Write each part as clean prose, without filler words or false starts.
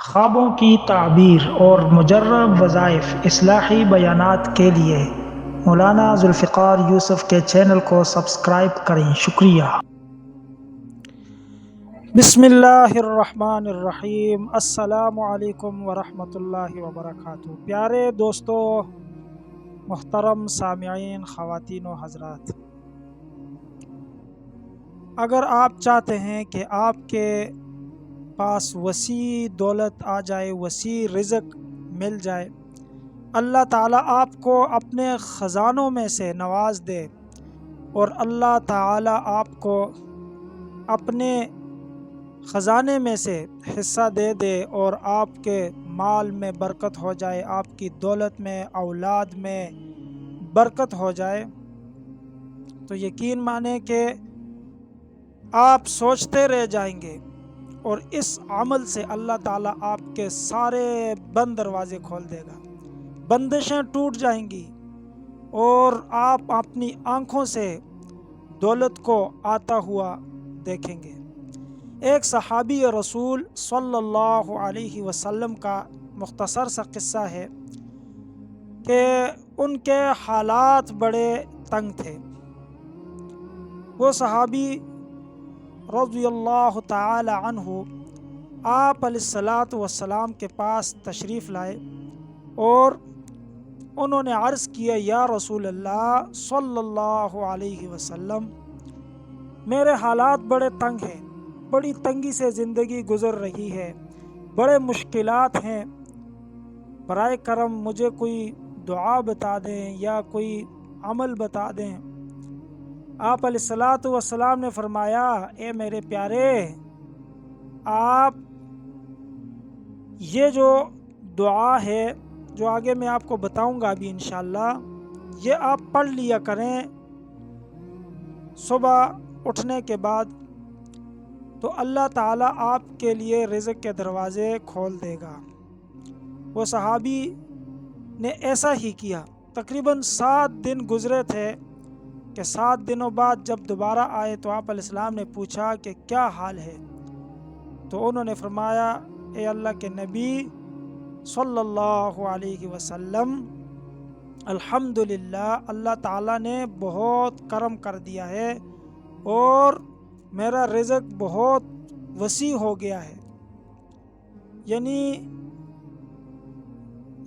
خوابوں کی تعبیر اور مجرب وظائف اصلاحی بیانات کے لیے مولانا ذوالفقار یوسف کے چینل کو سبسکرائب کریں، شکریہ۔ بسم اللہ الرحمن الرحیم۔ السلام علیکم ورحمۃ اللہ وبرکاتہ۔ پیارے دوستو، محترم سامعین، خواتین و حضرات، اگر آپ چاہتے ہیں کہ آپ کے پاس وسیع دولت آ جائے، وسیع رزق مل جائے، اللہ تعالیٰ آپ کو اپنے خزانوں میں سے نواز دے اور اللہ تعالیٰ آپ کو اپنے خزانے میں سے حصہ دے دے اور آپ کے مال میں برکت ہو جائے، آپ کی دولت میں، اولاد میں برکت ہو جائے، تو یقین مانیں کہ آپ سوچتے رہ جائیں گے اور اس عمل سے اللہ تعالیٰ آپ کے سارے بند دروازے کھول دے گا، بندشیں ٹوٹ جائیں گی اور آپ اپنی آنکھوں سے دولت کو آتا ہوا دیکھیں گے۔ ایک صحابی رسول صلی اللہ علیہ وسلم کا مختصر سا قصہ ہے کہ ان کے حالات بڑے تنگ تھے۔ وہ صحابی رضی اللہ تعالی عنہ آپ علیہ الصلاۃ والسلام کے پاس تشریف لائے اور انہوں نے عرض کیا، یا رسول اللہ صلی اللہ علیہ وسلم، میرے حالات بڑے تنگ ہیں، بڑی تنگی سے زندگی گزر رہی ہے، بڑے مشکلات ہیں، برائے کرم مجھے کوئی دعا بتا دیں یا کوئی عمل بتا دیں۔ آپ علیہ الصلاۃ والسلام نے فرمایا، اے میرے پیارے، آپ یہ جو دعا ہے جو آگے میں آپ کو بتاؤں گا ابھی انشاءاللہ، یہ آپ پڑھ لیا کریں صبح اٹھنے کے بعد، تو اللہ تعالیٰ آپ کے لیے رزق کے دروازے کھول دے گا۔ وہ صحابی نے ایسا ہی کیا۔ تقریباً 7 دن گزرے تھے کہ 7 دنوں بعد جب دوبارہ آئے تو آپ علیہ السلام نے پوچھا کہ کیا حال ہے، تو انہوں نے فرمایا، اے اللہ کے نبی صلی اللہ علیہ وسلم، الحمدللہ، اللہ تعالیٰ نے بہت کرم کر دیا ہے اور میرا رزق بہت وسیع ہو گیا ہے۔ یعنی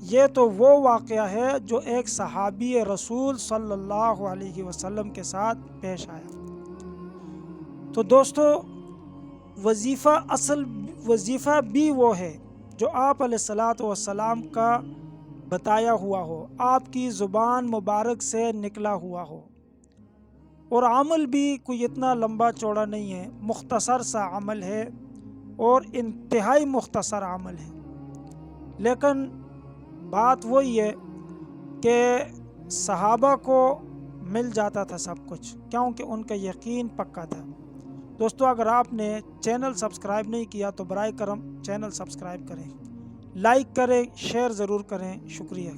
یہ تو وہ واقعہ ہے جو ایک صحابی رسول صلی اللہ علیہ وسلم کے ساتھ پیش آیا۔ تو دوستو، وظیفہ، اصل وظیفہ بھی وہ ہے جو آپ علیہ الصلاۃ والسلام کا بتایا ہوا ہو، آپ کی زبان مبارک سے نکلا ہوا ہو، اور عمل بھی کوئی اتنا لمبا چوڑا نہیں ہے، مختصر سا عمل ہے اور انتہائی مختصر عمل ہے، لیکن بات وہی ہے کہ صحابہ کو مل جاتا تھا سب کچھ، کیونکہ ان کا یقین پکا تھا۔ دوستو، اگر آپ نے چینل سبسکرائب نہیں کیا تو برائے کرم چینل سبسکرائب کریں، لائک کریں، شیئر ضرور کریں، شکریہ۔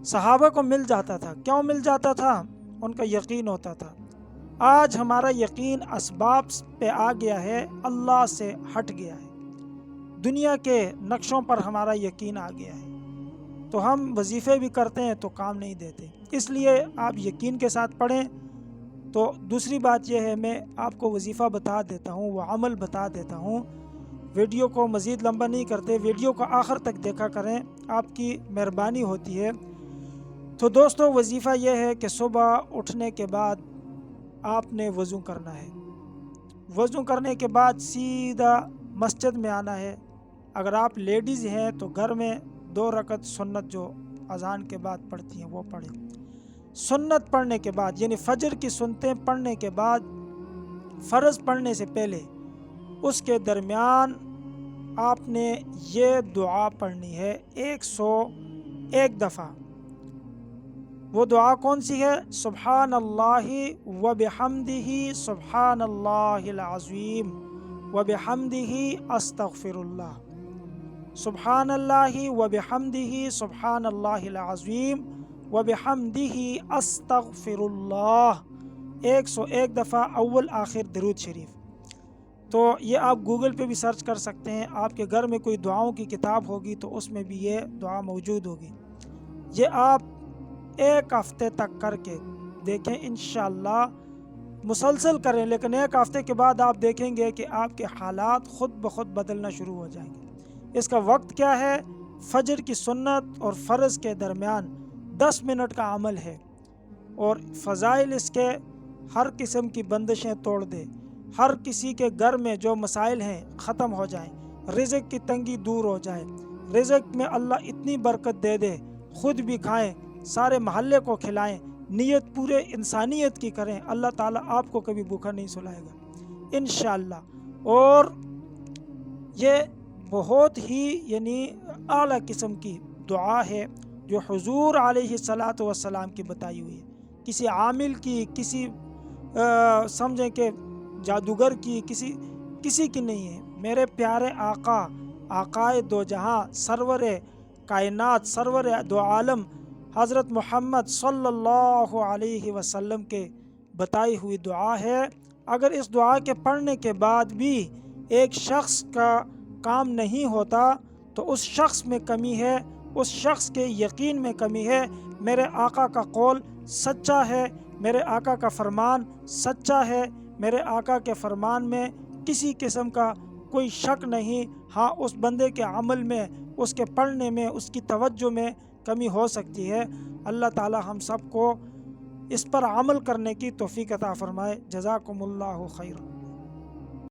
صحابہ کو مل جاتا تھا، کیوں مل جاتا تھا؟ ان کا یقین ہوتا تھا۔ آج ہمارا یقین اسباب پہ آ گیا ہے، اللہ سے ہٹ گیا ہے، دنیا کے نقشوں پر ہمارا یقین آ گیا ہے، تو ہم وظیفے بھی کرتے ہیں تو کام نہیں دیتے۔ اس لیے آپ یقین کے ساتھ پڑھیں۔ تو دوسری بات یہ ہے، میں آپ کو وظیفہ بتا دیتا ہوں، وہ عمل بتا دیتا ہوں، ویڈیو کو مزید لمبا نہیں کرتے، ویڈیو کو آخر تک دیکھا کریں، آپ کی مہربانی ہوتی ہے۔ تو دوستو، وظیفہ یہ ہے کہ صبح اٹھنے کے بعد آپ نے وضو کرنا ہے، وضو کرنے کے بعد سیدھا مسجد میں آنا ہے۔ اگر آپ لیڈیز ہیں تو گھر میں 2 رکعت سنت جو اذان کے بعد پڑھتی ہیں وہ پڑھیں۔ سنت پڑھنے کے بعد، یعنی فجر کی سنتیں پڑھنے کے بعد، فرض پڑھنے سے پہلے، اس کے درمیان آپ نے یہ دعا پڑھنی ہے 101 دفعہ۔ وہ دعا کون سی ہے؟ سبحان اللہ وبحمدہ، سبحان اللہ العظیم وبحمدہ، استغفر اللہ، سبحان اللہ وبحمدہ، سبحان اللہ العظیم وبحمدہ، استغفر اللہ، 101 دفعہ اول آخر درود شریف۔ تو یہ آپ گوگل پہ بھی سرچ کر سکتے ہیں، آپ کے گھر میں کوئی دعاؤں کی کتاب ہوگی تو اس میں بھی یہ دعا موجود ہوگی۔ یہ آپ ایک ہفتے تک کر کے دیکھیں، انشاءاللہ مسلسل کریں، لیکن ایک ہفتے کے بعد آپ دیکھیں گے کہ آپ کے حالات خود بخود بدلنا شروع ہو جائیں گے۔ اس کا وقت کیا ہے؟ فجر کی سنت اور فرض کے درمیان 10 منٹ کا عمل ہے، اور فضائل اس کے ہر قسم کی بندشیں توڑ دے، ہر کسی کے گھر میں جو مسائل ہیں ختم ہو جائیں، رزق کی تنگی دور ہو جائے، رزق میں اللہ اتنی برکت دے دے، خود بھی کھائیں، سارے محلے کو کھلائیں، نیت پورے انسانیت کی کریں، اللہ تعالیٰ آپ کو کبھی بھوکا نہیں سلائے گا انشاءاللہ۔ اور یہ بہت ہی اعلیٰ قسم کی دعا ہے جو حضور علیہ الصلاۃ والسلام کی بتائی ہوئی ہے، کسی عامل کی، کسی سمجھیں کہ جادوگر کی، کسی کی نہیں ہے۔ میرے پیارے آقا، آقائے دو جہاں، سرور کائنات، سرور دو عالم حضرت محمد صلی اللہ علیہ وسلم کے بتائی ہوئی دعا ہے۔ اگر اس دعا کے پڑھنے کے بعد بھی ایک شخص کا کام نہیں ہوتا تو اس شخص میں کمی ہے، اس شخص کے یقین میں کمی ہے۔ میرے آقا کا قول سچا ہے، میرے آقا کا فرمان سچا ہے، میرے آقا کے فرمان میں کسی قسم کا کوئی شک نہیں۔ ہاں، اس بندے کے عمل میں، اس کے پڑھنے میں، اس کی توجہ میں کمی ہو سکتی ہے۔ اللہ تعالی ہم سب کو اس پر عمل کرنے کی توفیق عطا فرمائے۔ جزاکم اللہ خیر۔